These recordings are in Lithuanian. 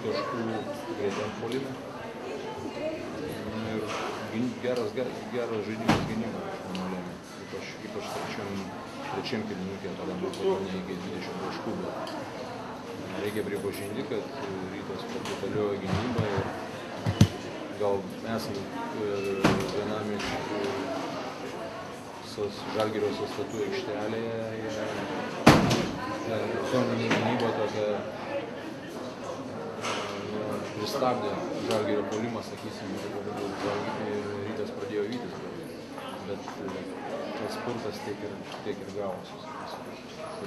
taškų greitam puolime. Ir geras žaidimas gynyba, manau, lėmė. Ypač trečiam kėlinukė, tada buvo iki 20 taškų. Reikia pripažinti, kad Rytas pataliojo gynybą ir gal esant vienam iš Žalgirio sąstatų aikštelėje, zoninė gynyba tokia pristabdė Žalgirio puolimą, sakysim, ir Rytas pradėjo vytis. Bet tas spurtas tiek ir gavosi.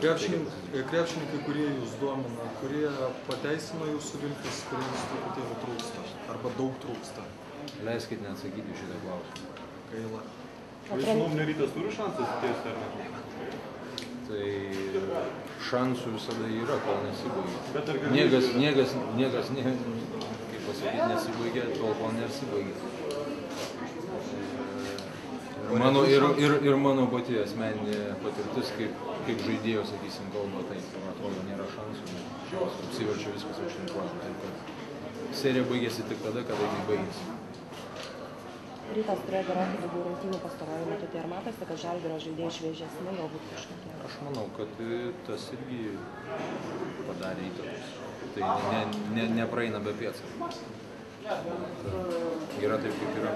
Krepšininkai, kurie jūs domina, kurie pateisino jūsų viltis, kuriems truputėlį trūksta, arba daug trūksta? Leiskit neatsakyti šitą klausimą. Gaila. Jūsų nuomonė Rytas turi šansą atsitiesti ar ne? Tai šansų visada yra, kol nesibaigia. Niekas, kaip pasakyti, nesibaigia, kol nesibaigia. Ir mano pati asmeninė patirtis, kaip žaidėjo, sakysim, kalba, tai atrodo nėra šansų, apsiverčia viskas aukštyn. Serija baigėsi tik tada, kada jinai baigėsi. Rytas turėjo gerokai daugiau rungtynių pastaruoju metu, tai ar matosi, kad Žalgirio žaidėjai šviežesni, galbūt kažkokie? Aš manau, kad tas irgi padarė įtakos. Tai nepraeina be pėdsakų. Yra taip, kaip yra.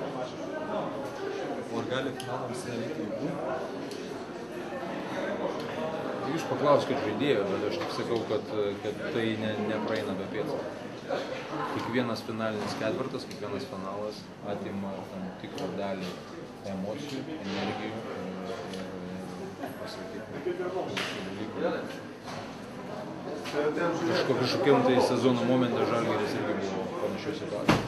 O ar gali finalams nereikia jėgų? Jūs paklauskit žaidėjo, bet aš tik sakau, kad tai nepraeina be pėdsakų. Kiekvienas finalinis ketvirtas, kiekvienas finalas atima tam tikrą dalį emocijų, energijų ir pasakyti dalykų. Kažkokiam tai sezono momente Žalgiris irgi buvo panašios situacijos.